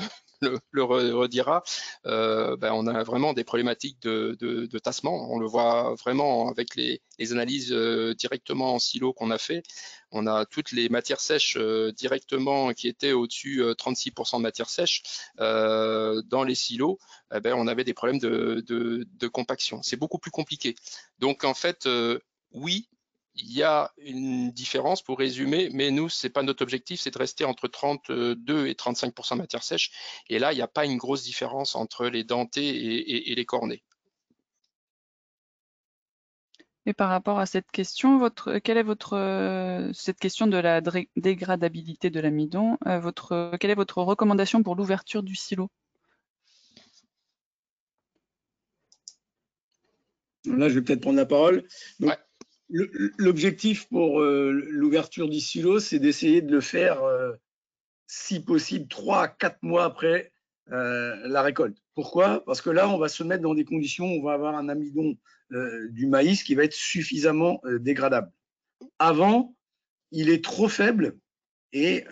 redira, on a vraiment des problématiques de tassement. On le voit vraiment avec les les analyses directement en silo qu'on a fait, on a toutes les matières sèches directement qui étaient au-dessus 36% de matières sèches dans les silos. Eh ben, on avait des problèmes de compaction. C'est beaucoup plus compliqué. Donc en fait, oui, il y a une différence pour résumer, mais nous, c'est pas notre objectif, c'est de rester entre 32 et 35% de matière sèche. Et là, il n'y a pas une grosse différence entre les dentés et les cornets. Et par rapport à cette question, quelle est cette question de la dégradabilité de l'amidon, quelle est votre recommandation pour l'ouverture du silo? Là, je vais peut-être prendre la parole. Donc, Ouais. L'objectif pour l'ouverture du silo, c'est d'essayer de le faire, si possible, 3 à 4 mois après la récolte. Pourquoi? Parce que là, on va se mettre dans des conditions où on va avoir un amidon du maïs qui va être suffisamment dégradable. Avant, il est trop faible et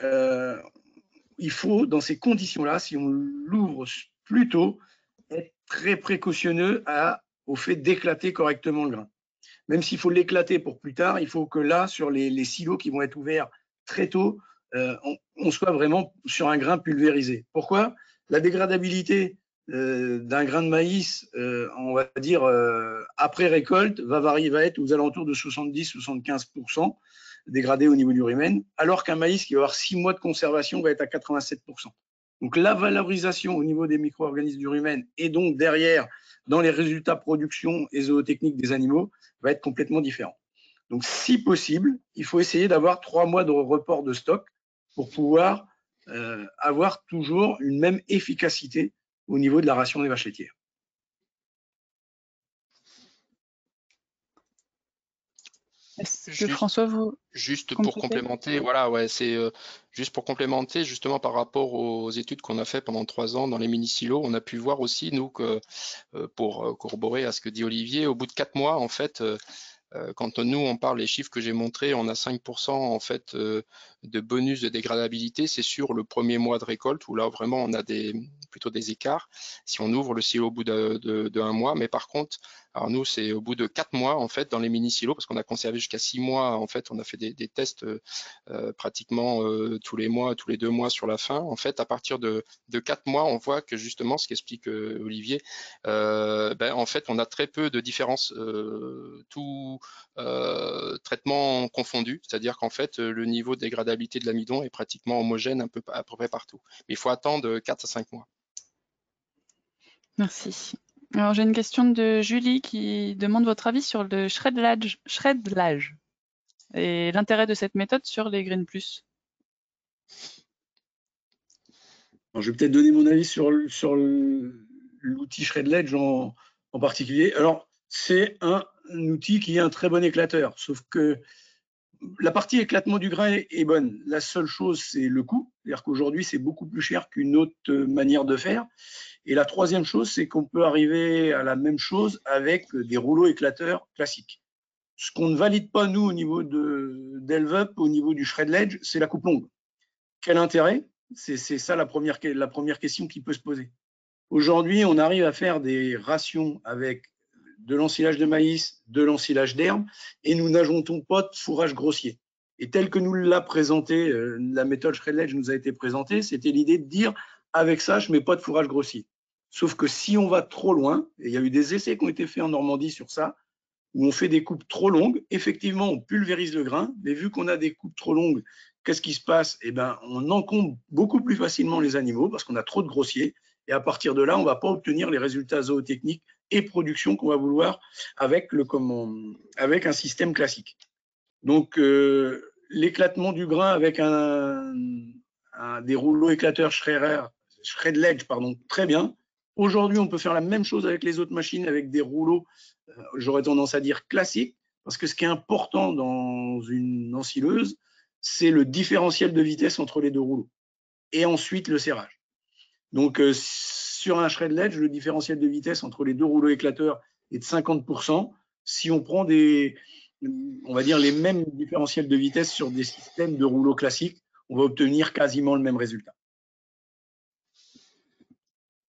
il faut, dans ces conditions-là, si on l'ouvre plus tôt, être très précautionneux au fait d'éclater correctement le grain. Même s'il faut l'éclater pour plus tard, il faut que là, sur les silos qui vont être ouverts très tôt, on soit vraiment sur un grain pulvérisé. Pourquoi? La dégradabilité d'un grain de maïs, on va dire après récolte, va être aux alentours de 70-75% dégradé au niveau du rumen, alors qu'un maïs qui va avoir 6 mois de conservation va être à 87%. Donc la valorisation au niveau des micro-organismes du rumen et donc derrière dans les résultats production et zootechnique des animaux va être complètement différent. Donc si possible, il faut essayer d'avoir 3 mois de report de stock pour pouvoir avoir toujours une même efficacité au niveau de la ration des vaches laitières. Est-ce que François, vous juste pour complémenter, voilà, ouais, c'est juste pour complémenter justement par rapport aux études qu'on a fait pendant 3 ans dans les mini-silos, on a pu voir aussi nous que pour corroborer à ce que dit Olivier, au bout de 4 mois en fait, quand nous on parle les chiffres que j'ai montrés, on a 5% en fait de bonus de dégradabilité, c'est sur le premier mois de récolte où là vraiment on a plutôt des écarts si on ouvre le silo au bout de 1 mois, mais par contre, alors nous c'est au bout de 4 mois en fait dans les mini silos parce qu'on a conservé jusqu'à 6 mois en fait, on a fait des tests pratiquement tous les mois, tous les 2 mois sur la fin. En fait, à partir de 4 mois, on voit que justement ce qu'explique Olivier, en fait on a très peu de différence tout traitement confondu, c'est-à-dire qu'en fait le niveau de dégradabilité de l'amidon est pratiquement homogène à peu près partout. Mais il faut attendre 4 à 5 mois. Merci. Alors j'ai une question de Julie qui demande votre avis sur le shredlage et l'intérêt de cette méthode sur les Green Plus. Alors, je vais peut-être donner mon avis sur l'outil Shredledge en particulier. Alors, c'est un outil qui est un très bon éclateur, sauf que la partie éclatement du grain est bonne. La seule chose, c'est le coût. C'est-à-dire qu'aujourd'hui, c'est beaucoup plus cher qu'une autre manière de faire. Et la troisième chose, c'est qu'on peut arriver à la même chose avec des rouleaux éclateurs classiques. Ce qu'on ne valide pas, nous, au niveau d'Elvup, au niveau du Shredledge, c'est la coupe longue. Quel intérêt? C'est ça la première question qui peut se poser. Aujourd'hui, on arrive à faire des rations avec de l'ensilage de maïs, de l'ensilage d'herbe, et nous n'ajoutons pas de fourrage grossier. Et tel que nous l'a présenté, la méthode Shredledge nous a été présentée, c'était l'idée de dire, avec ça, je ne mets pas de fourrage grossier. Sauf que si on va trop loin, et il y a eu des essais qui ont été faits en Normandie sur ça, où on fait des coupes trop longues, effectivement, on pulvérise le grain, mais vu qu'on a des coupes trop longues, qu'est-ce qui se passe? Eh ben, on encombre beaucoup plus facilement les animaux parce qu'on a trop de grossiers. Et à partir de là, on ne va pas obtenir les résultats zootechniques et production qu'on va vouloir avec un système classique. Donc, l'éclatement du grain avec des rouleaux éclateurs Shredledge, très bien. Aujourd'hui, on peut faire la même chose avec les autres machines, avec des rouleaux, j'aurais tendance à dire classiques, parce que ce qui est important dans une ensileuse, c'est le différentiel de vitesse entre les deux rouleaux. Et ensuite, le serrage. Donc, sur un Shredledge, le différentiel de vitesse entre les deux rouleaux éclateurs est de 50%. Si on prend on va dire les mêmes différentiels de vitesse sur des systèmes de rouleaux classiques, on va obtenir quasiment le même résultat.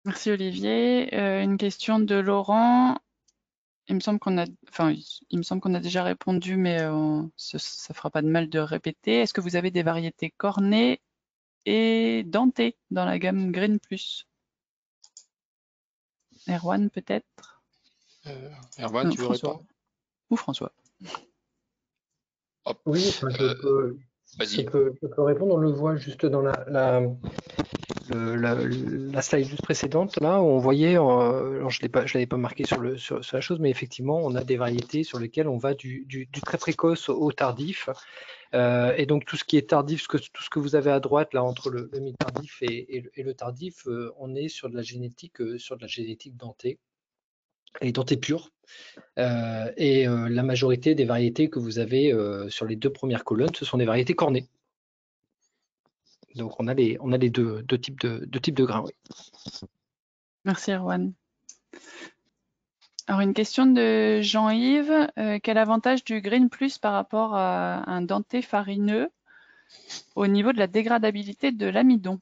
Merci Olivier. Une question de Laurent. il me semble qu'on a déjà répondu, mais ça fera pas de mal de répéter. Est-ce que vous avez des variétés cornées et dentées dans la gamme Green Plus? Erwan, peut-être? Erwan, tu veux François. répondre? Ou François. Hop. Oui, enfin, je Vas-y. peux répondre. On le voit juste dans la slide juste précédente, là, où on voyait, alors je l'avais pas marqué sur la chose, mais effectivement, on a des variétés sur lesquelles on va du très précoce au tardif. Et donc tout ce qui est tardif, tout ce que vous avez à droite, là, entre le mi-tardif et le tardif, on est sur de la génétique dentée, et dentée pure. La majorité des variétés que vous avez sur les deux premières colonnes, ce sont des variétés cornées. Donc on a les deux types de grains. Oui. Merci Erwan. Alors une question de Jean-Yves. Quel avantage du Green Plus par rapport à un denté farineux au niveau de la dégradabilité de l'amidon?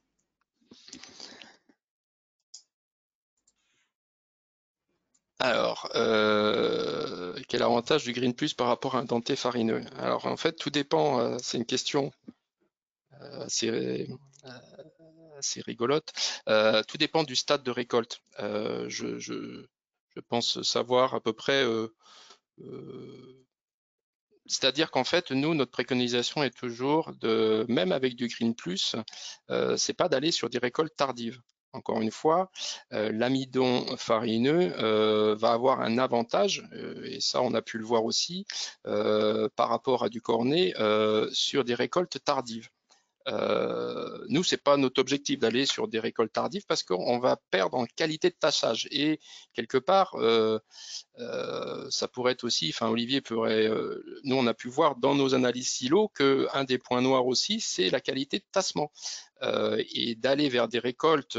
Alors, quel avantage du Green Plus par rapport à un denté farineux? Alors en fait, tout dépend, c'est une question assez rigolote. Tout dépend du stade de récolte. Je pense savoir à peu près, c'est-à-dire qu'en fait, nous, notre préconisation est toujours même avec du Green Plus, c'est pas d'aller sur des récoltes tardives. Encore une fois, l'amidon farineux va avoir un avantage, et ça on a pu le voir aussi, par rapport à du cornet, sur des récoltes tardives. Nous, c'est pas notre objectif d'aller sur des récoltes tardives parce qu'on va perdre en qualité de tassage. Et quelque part, ça pourrait être aussi, enfin Olivier pourrait, nous on a pu voir dans nos analyses silo qu'un des points noirs aussi, c'est la qualité de tassement. Et d'aller vers des récoltes,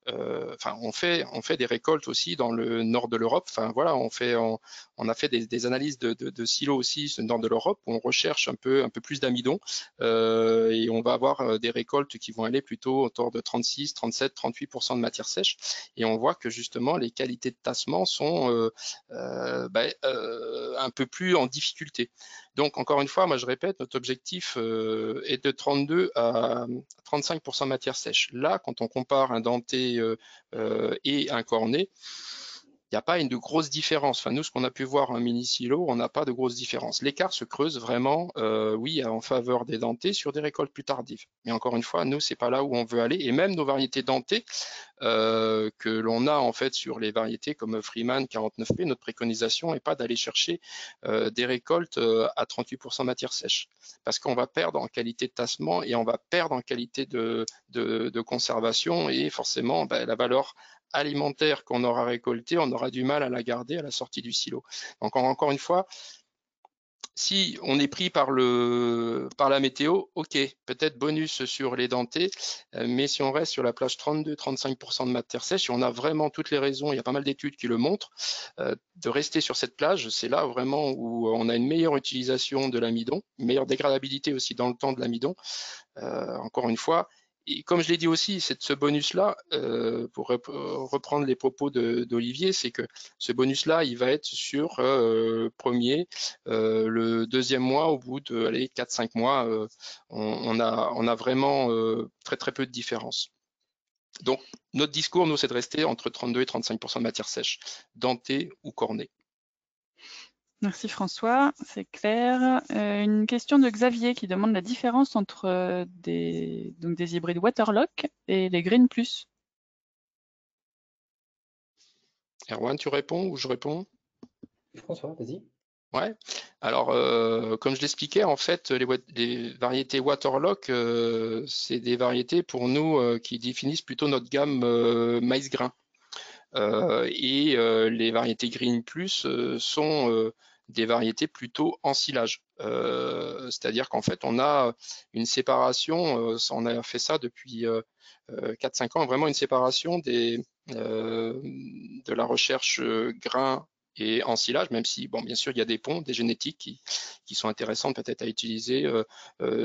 enfin on fait des récoltes aussi dans le nord de l'Europe. Enfin voilà, on a fait des analyses de silos aussi dans le nord de l'Europe où on recherche un peu plus d'amidon et on va avoir des récoltes qui vont aller plutôt autour de 36, 37, 38% de matière sèche. Et on voit que justement les qualités de tassement sont un peu plus en difficulté. Donc encore une fois, moi je répète, notre objectif est de 32 à 35% de matière sèche. Là, quand on compare un denté et un cornet, il n'y a pas une de grosse différence. Enfin, nous, ce qu'on a pu voir en mini silo, on n'a pas de grosse différence. L'écart se creuse vraiment, oui, en faveur des dentés sur des récoltes plus tardives. Mais encore une fois, nous, c'est pas là où on veut aller. Et même nos variétés dentées que l'on a en fait sur les variétés comme Freeman 49P, notre préconisation n'est pas d'aller chercher des récoltes à 38% matière sèche, parce qu'on va perdre en qualité de tassement et on va perdre en qualité de conservation et forcément la valeur alimentaire qu'on aura récoltée, on aura du mal à la garder à la sortie du silo. Donc encore une fois, si on est pris par la météo, ok, peut-être bonus sur les dentés, mais si on reste sur la plage 32-35% de matière sèche, et on a vraiment toutes les raisons, il y a pas mal d'études qui le montrent, de rester sur cette plage, c'est là vraiment où on a une meilleure utilisation de l'amidon, une meilleure dégradabilité aussi dans le temps de l'amidon. Encore une fois, et comme je l'ai dit aussi, ce bonus-là, pour reprendre les propos d'Olivier, c'est que ce bonus-là, il va être sur premier, le deuxième mois, au bout de 4-5 mois, on a vraiment très très peu de différence. Donc notre discours, nous, c'est de rester entre 32 et 35% de matière sèche, dentée ou cornée. Merci François, c'est clair. Une question de Xavier qui demande la différence entre des hybrides Waterlock et les Green Plus. Erwan, tu réponds ou je réponds? François, vas-y. Ouais. Alors, comme je l'expliquais, en fait, les variétés Waterlock, c'est des variétés pour nous qui définissent plutôt notre gamme maïs grain. Les variétés Green Plus sont des variétés plutôt ensilage. C'est-à-dire qu'en fait, on a une séparation, on a fait ça depuis 4-5 ans, vraiment une séparation de la recherche grain Et en silage, même si, bon, bien sûr, il y a des ponts, des génétiques qui sont intéressantes peut-être à utiliser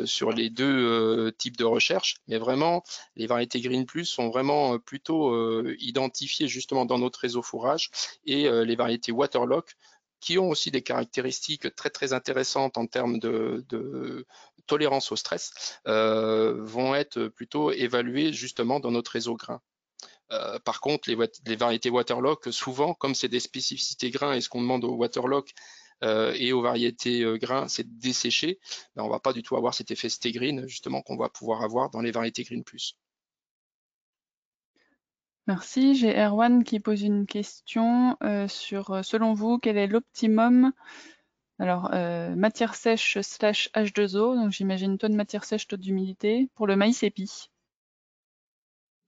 sur les deux types de recherche, mais vraiment, les variétés Green Plus sont vraiment plutôt identifiées justement dans notre réseau fourrage, et les variétés Waterlock, qui ont aussi des caractéristiques très très intéressantes en termes de tolérance au stress, vont être plutôt évaluées justement dans notre réseau grain. Par contre, les variétés Waterlock, souvent, comme c'est des spécificités grains, et ce qu'on demande aux Waterlock et aux variétés grains, c'est de dessécher, ben, on ne va pas du tout avoir cet effet stégrine, justement, qu'on va pouvoir avoir dans les variétés Green Plus. Merci. J'ai Erwan qui pose une question sur, selon vous, quel est l'optimum? Alors, matière sèche / H2O, donc j'imagine taux de matière sèche, taux d'humidité, pour le maïs épi.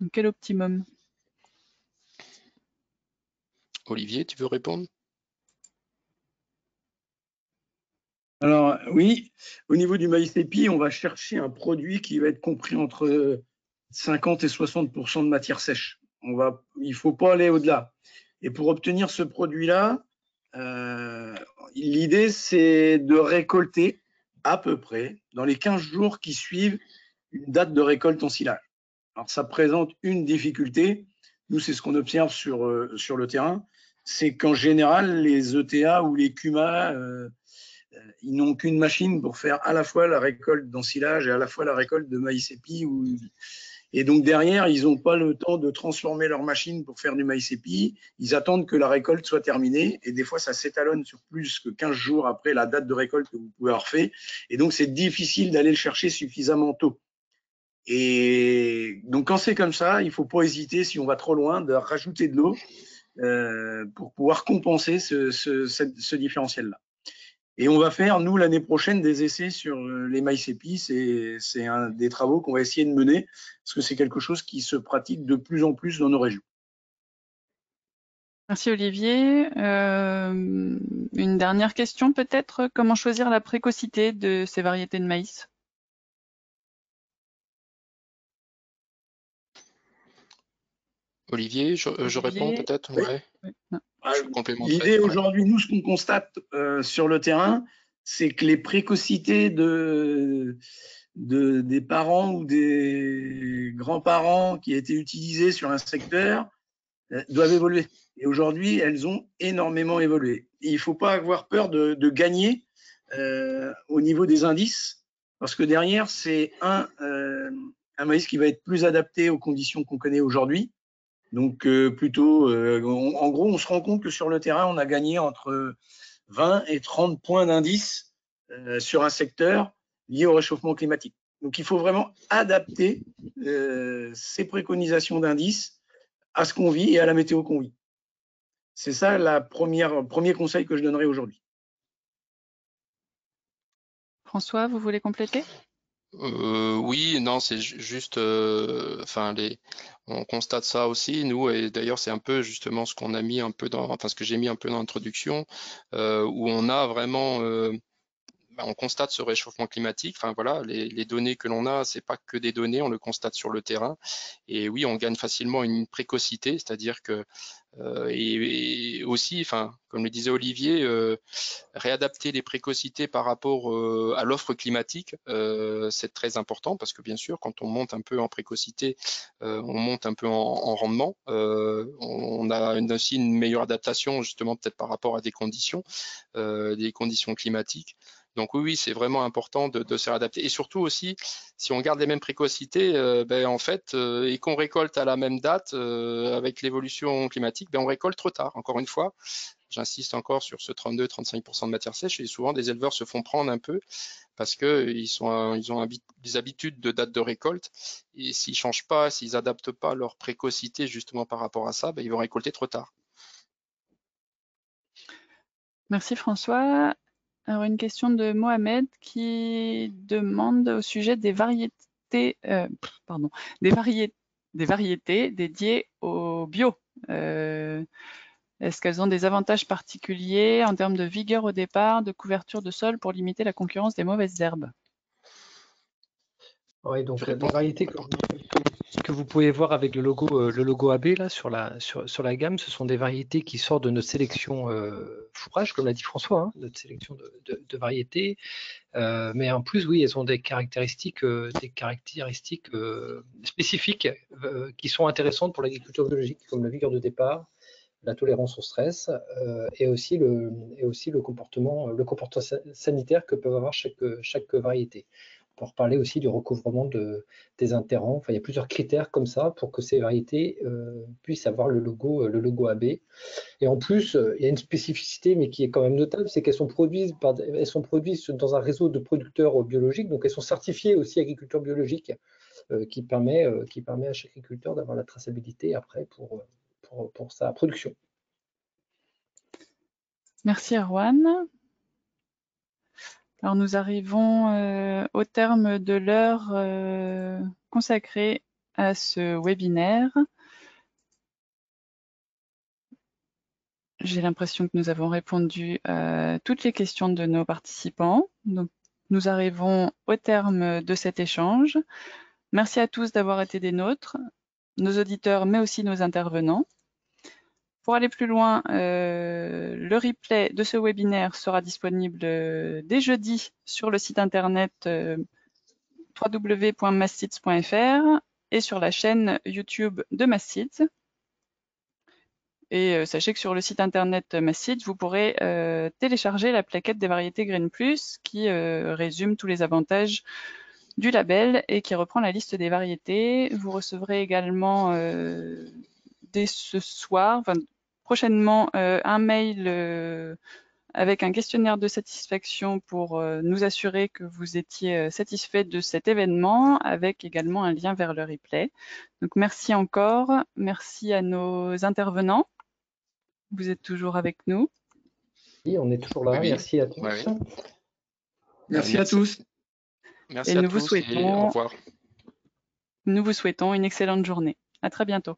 Donc, quel optimum? Olivier, tu veux répondre? Alors oui, au niveau du maïs épi, on va chercher un produit qui va être compris entre 50 et 60% de matière sèche. Il ne faut pas aller au-delà. Et pour obtenir ce produit-là, l'idée, c'est de récolter à peu près dans les 15 jours qui suivent une date de récolte en silage. Alors, ça présente une difficulté. Nous, c'est ce qu'on observe sur le terrain. C'est qu'en général, les ETA ou les CUMA, ils n'ont qu'une machine pour faire à la fois la récolte d'ensilage et à la fois la récolte de maïs épi. Et donc derrière, ils n'ont pas le temps de transformer leur machine pour faire du maïs épi. Ils attendent que la récolte soit terminée. Et des fois, ça s'étalonne sur plus que 15 jours après la date de récolte que vous pouvez avoir fait. Et donc, c'est difficile d'aller le chercher suffisamment tôt. Et donc, quand c'est comme ça, il ne faut pas hésiter, si on va trop loin, de rajouter de l'eau pour pouvoir compenser ce différentiel-là. Et on va faire, nous, l'année prochaine, des essais sur les maïs épis. C'est un des travaux qu'on va essayer de mener, parce que c'est quelque chose qui se pratique de plus en plus dans nos régions. Merci Olivier. Une dernière question peut-être. Comment choisir la précocité de ces variétés de maïs? Olivier, je réponds peut-être? Oui. Ouais. Oui. Je complémenterai. L'idée aujourd'hui, nous, ce qu'on constate sur le terrain, c'est que les précocités des parents ou des grands-parents qui étaient utilisées sur un secteur doivent évoluer. Et aujourd'hui, elles ont énormément évolué. Et il ne faut pas avoir peur de gagner au niveau des indices, parce que derrière, c'est un maïs qui va être plus adapté aux conditions qu'on connaît aujourd'hui. Donc, plutôt, en gros, on se rend compte que sur le terrain, on a gagné entre 20 et 30 points d'indice sur un secteur lié au réchauffement climatique. Donc, il faut vraiment adapter ces préconisations d'indice à ce qu'on vit et à la météo qu'on vit. C'est ça premier conseil que je donnerais aujourd'hui. François, vous voulez compléter? Oui, non, c'est juste, enfin, on constate ça aussi, nous, et d'ailleurs, c'est un peu justement ce qu'on a mis un peu enfin, ce que j'ai mis un peu dans l'introduction, où on a vraiment, on constate ce réchauffement climatique. Enfin voilà, les données que l'on a, c'est pas que des données, on le constate sur le terrain. Et oui, on gagne facilement une précocité, c'est-à-dire que et aussi, enfin, comme le disait Olivier, réadapter les précocités par rapport à l'offre climatique, c'est très important parce que bien sûr, quand on monte un peu en précocité, on monte un peu en rendement. On a aussi une meilleure adaptation justement peut-être par rapport à des conditions climatiques. Donc oui, c'est vraiment important de se réadapter. Et surtout aussi, si on garde les mêmes précocités, en fait, et qu'on récolte à la même date avec l'évolution climatique, on récolte trop tard. Encore une fois, j'insiste encore sur ce 32-35% de matière sèche, et souvent des éleveurs se font prendre un peu parce qu'ils ont des habitudes de date de récolte, et s'ils ne changent pas, s'ils n'adaptent pas leur précocité justement par rapport à ça, ils vont récolter trop tard. Merci François. Alors une question de Mohamed qui demande au sujet des variétés, des variétés dédiées au bio. Est-ce qu'elles ont des avantages particuliers en termes de vigueur au départ, de couverture de sol pour limiter la concurrence des mauvaises herbes? Oui, donc Tu les réponds? variétés que vous pouvez voir avec le logo AB là sur la gamme, ce sont des variétés qui sortent de notre sélection fourrage, comme l'a dit François, hein, notre sélection de variétés. Mais en plus, oui, elles ont des caractéristiques spécifiques qui sont intéressantes pour l'agriculture biologique, comme la vigueur de départ, la tolérance au stress et aussi le comportement sanitaire que peuvent avoir chaque variété. On peut reparler aussi du recouvrement des interrants. Enfin, il y a plusieurs critères comme ça pour que ces variétés puissent avoir le logo AB. Et en plus, il y a une spécificité, mais qui est quand même notable, c'est qu'elles sont produites dans un réseau de producteurs biologiques, donc elles sont certifiées aussi agriculture biologique, qui permet à chaque agriculteur d'avoir la traçabilité après pour sa production. Merci Erwan. Alors nous arrivons au terme de l'heure consacrée à ce webinaire. J'ai l'impression que nous avons répondu à toutes les questions de nos participants. Donc, nous arrivons au terme de cet échange. Merci à tous d'avoir été des nôtres, nos auditeurs, mais aussi nos intervenants. Pour aller plus loin, le replay de ce webinaire sera disponible dès jeudi sur le site internet www.massseeds.fr et sur la chaîne YouTube de Massseeds. Et sachez que sur le site internet Massseeds, vous pourrez télécharger la plaquette des variétés Green Plus qui résume tous les avantages du label et qui reprend la liste des variétés. Vous recevrez également dès ce soir, enfin, prochainement, un mail avec un questionnaire de satisfaction pour nous assurer que vous étiez satisfait de cet événement, avec également un lien vers le replay. Donc merci encore, merci à nos intervenants. Vous êtes toujours avec nous. Oui, on est toujours là. Oui. Merci à tous. Ouais. Merci à tous. Merci Et à nous vous tous et au revoir. Nous vous souhaitons une excellente journée. À très bientôt.